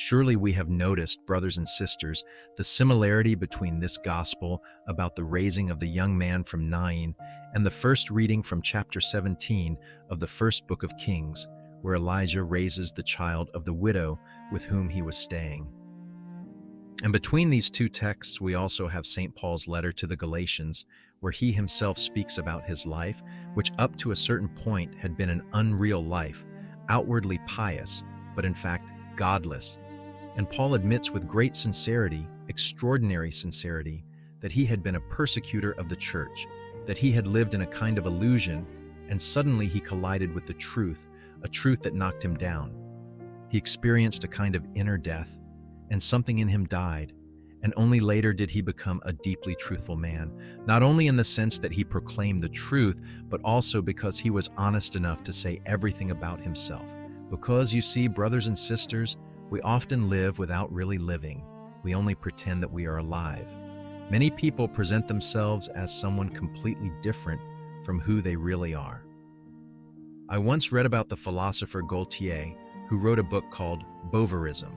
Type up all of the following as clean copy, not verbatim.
Surely we have noticed, brothers and sisters, the similarity between this gospel about the raising of the young man from Nain and the first reading from chapter 17 of the first book of Kings, where Elijah raises the child of the widow with whom he was staying. And between these two texts, we also have St. Paul's letter to the Galatians, where he himself speaks about his life, which up to a certain point had been an unreal life, outwardly pious, but in fact godless. And Paul admits with great sincerity, extraordinary sincerity, that he had been a persecutor of the church, that he had lived in a kind of illusion, and suddenly he collided with the truth, a truth that knocked him down. He experienced a kind of inner death, and something in him died, and only later did he become a deeply truthful man, not only in the sense that he proclaimed the truth, but also because he was honest enough to say everything about himself. Because, you see, brothers and sisters, we often live without really living. We only pretend that we are alive. Many people present themselves as someone completely different from who they really are. I once read about the philosopher Gaultier, who wrote a book called Bovarism.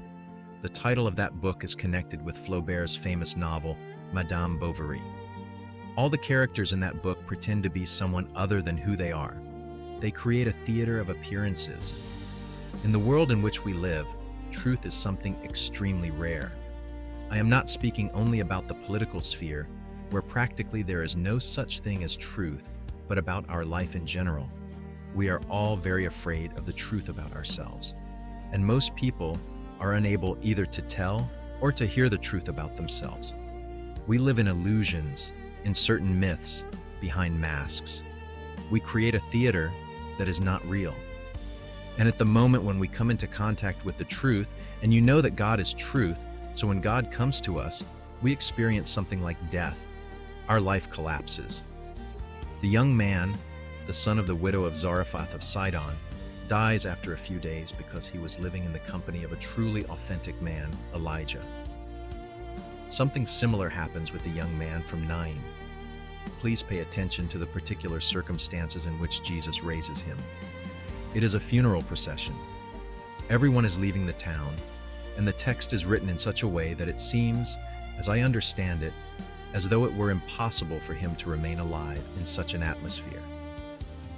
The title of that book is connected with Flaubert's famous novel, Madame Bovary. All the characters in that book pretend to be someone other than who they are. They create a theater of appearances. In the world in which we live, truth is something extremely rare. I am not speaking only about the political sphere, where practically there is no such thing as truth, but about our life in general. We are all very afraid of the truth about ourselves, and most people are unable either to tell or to hear the truth about themselves. We live in illusions, in certain myths, behind masks. We create a theater that is not real. And at the moment when we come into contact with the truth, and you know that God is truth, so when God comes to us, we experience something like death. Our life collapses. The young man, the son of the widow of Zarephath of Sidon, dies after a few days because he was living in the company of a truly authentic man, Elijah. Something similar happens with the young man from Nain. Please pay attention to the particular circumstances in which Jesus raises him. It is a funeral procession. Everyone is leaving the town, and the text is written in such a way that it seems, as I understand it, as though it were impossible for him to remain alive in such an atmosphere.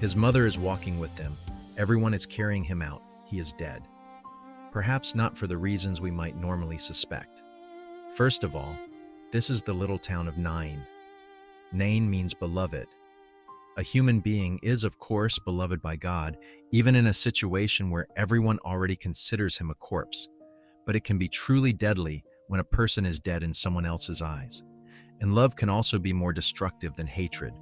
His mother is walking with them. Everyone is carrying him out. He is dead. Perhaps not for the reasons we might normally suspect. First of all, this is the little town of Nain. Nain means beloved. A human being is, of course, beloved by God, even in a situation where everyone already considers him a corpse. But it can be truly deadly when a person is dead in someone else's eyes. And love can also be more destructive than hatred.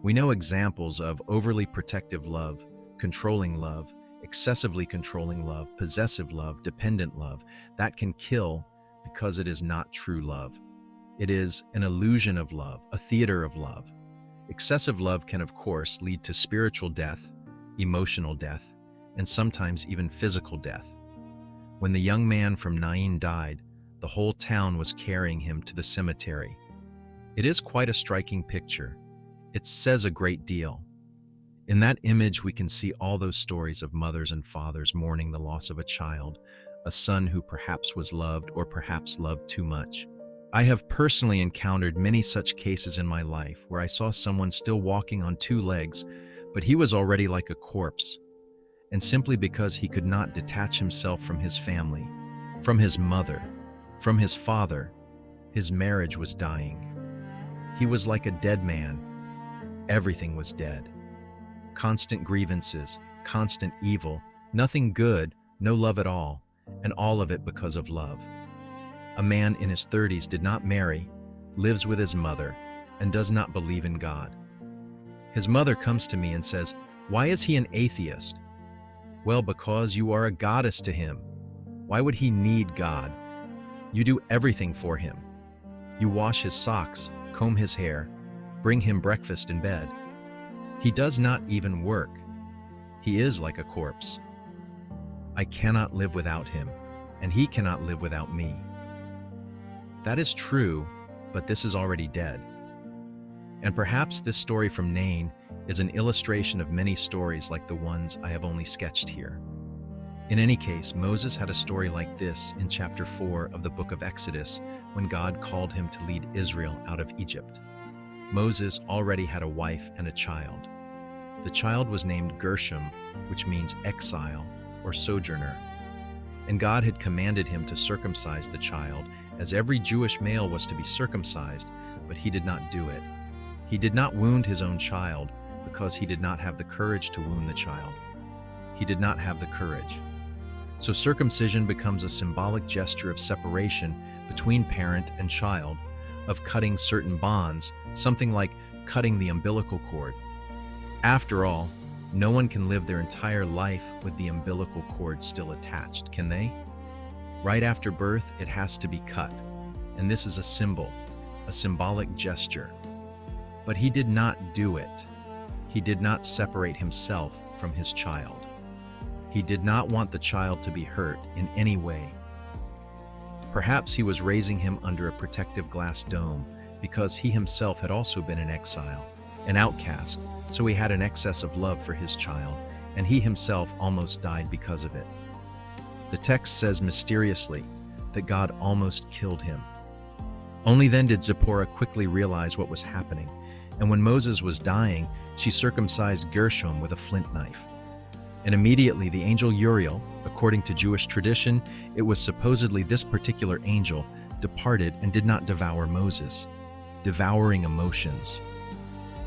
We know examples of overly protective love, controlling love, excessively controlling love, possessive love, dependent love, that can kill because it is not true love. It is an illusion of love, a theater of love. Excessive love can, of course, lead to spiritual death, emotional death, and sometimes even physical death. When the young man from Nain died, the whole town was carrying him to the cemetery. It is quite a striking picture. It says a great deal. In that image, we can see all those stories of mothers and fathers mourning the loss of a child, a son who perhaps was loved or perhaps loved too much. I have personally encountered many such cases in my life where I saw someone still walking on two legs, but he was already like a corpse. And simply because he could not detach himself from his family, from his mother, from his father, his marriage was dying. He was like a dead man. Everything was dead. Constant grievances, constant evil, nothing good, no love at all, and all of it because of love. A man in his 30s did not marry, lives with his mother, and does not believe in God. His mother comes to me and says, "Why is he an atheist?" Well, because you are a goddess to him. Why would he need God? You do everything for him. You wash his socks, comb his hair, bring him breakfast in bed. He does not even work. He is like a corpse. I cannot live without him, and he cannot live without me. That is true, but this is already dead. And perhaps this story from Nain is an illustration of many stories like the ones I have only sketched here. In any case, Moses had a story like this in chapter 4 of the book of Exodus when God called him to lead Israel out of Egypt. Moses already had a wife and a child. The child was named Gershom, which means exile or sojourner. And God had commanded him to circumcise the child, as every Jewish male was to be circumcised, but he did not do it. He did not wound his own child because he did not have the courage to wound the child. He did not have the courage. So circumcision becomes a symbolic gesture of separation between parent and child, of cutting certain bonds, something like cutting the umbilical cord. After all, no one can live their entire life with the umbilical cord still attached, can they? Right after birth, it has to be cut, and this is a symbol, a symbolic gesture. But he did not do it. He did not separate himself from his child. He did not want the child to be hurt in any way. Perhaps he was raising him under a protective glass dome because he himself had also been in exile, an outcast, so he had an excess of love for his child, and he himself almost died because of it. The text says mysteriously that God almost killed him. Only then did Zipporah quickly realize what was happening, and when Moses was dying, she circumcised Gershom with a flint knife. And immediately the angel Uriel, according to Jewish tradition, it was supposedly this particular angel, departed and did not devour Moses. Devouring emotions.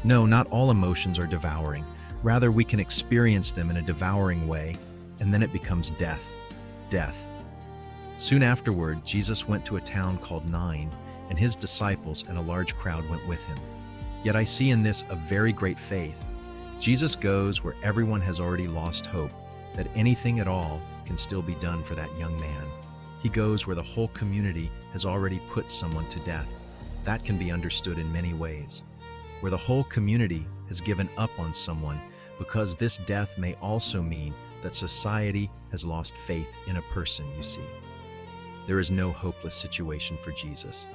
No, not all emotions are devouring. Rather, we can experience them in a devouring way, and then it becomes death. Death. Soon afterward, Jesus went to a town called Nain, and his disciples and a large crowd went with him. Yet I see in this a very great faith. Jesus goes where everyone has already lost hope that anything at all can still be done for that young man. He goes where the whole community has already put someone to death. That can be understood in many ways. Where the whole community has given up on someone, because this death may also mean that society has lost faith in a person, you see. There is no hopeless situation for Jesus.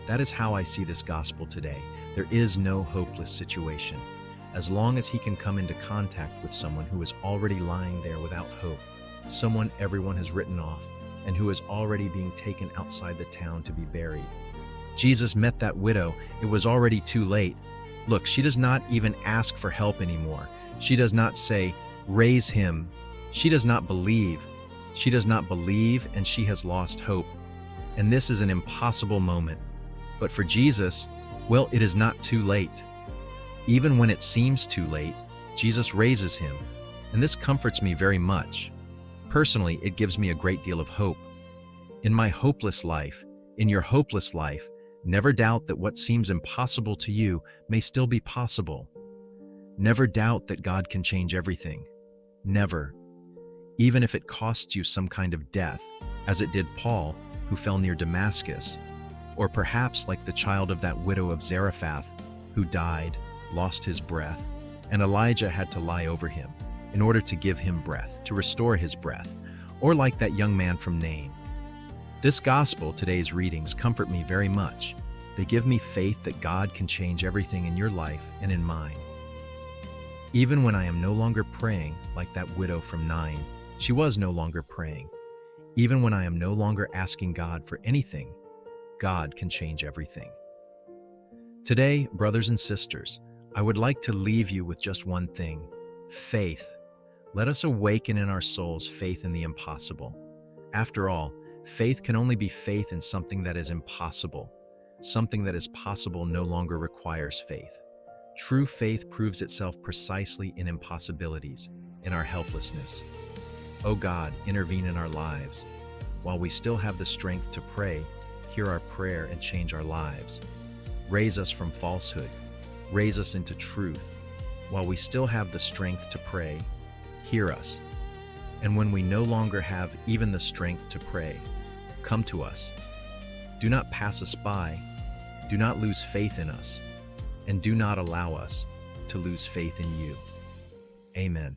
That is how I see this gospel today. There is no hopeless situation. As long as he can come into contact with someone who is already lying there without hope, someone everyone has written off, and who is already being taken outside the town to be buried. Jesus met that widow. It was already too late. Look, she does not even ask for help anymore. She does not say, "Raise him." She does not believe. She does not believe, and she has lost hope. And this is an impossible moment. But for Jesus, well, it is not too late. Even when it seems too late, Jesus raises him, and this comforts me very much. Personally, it gives me a great deal of hope. In my hopeless life, in your hopeless life, never doubt that what seems impossible to you may still be possible. Never doubt that God can change everything. Never. Even if it costs you some kind of death, as it did Paul, who fell near Damascus, or perhaps like the child of that widow of Zarephath, who died, lost his breath, and Elijah had to lie over him in order to give him breath, to restore his breath, or like that young man from Nain. This gospel, today's readings, comfort me very much. They give me faith that God can change everything in your life and in mine. Even when I am no longer praying like that widow from Nain, she was no longer praying. Even when I am no longer asking God for anything, God can change everything. Today, brothers and sisters, I would like to leave you with just one thing: faith. Let us awaken in our souls faith in the impossible. After all, faith can only be faith in something that is impossible. Something that is possible no longer requires faith. True faith proves itself precisely in impossibilities, in our helplessness. O God, intervene in our lives. While we still have the strength to pray, hear our prayer and change our lives. Raise us from falsehood. Raise us into truth. While we still have the strength to pray, hear us. And when we no longer have even the strength to pray, come to us. Do not pass us by. Do not lose faith in us. And do not allow us to lose faith in you. Amen.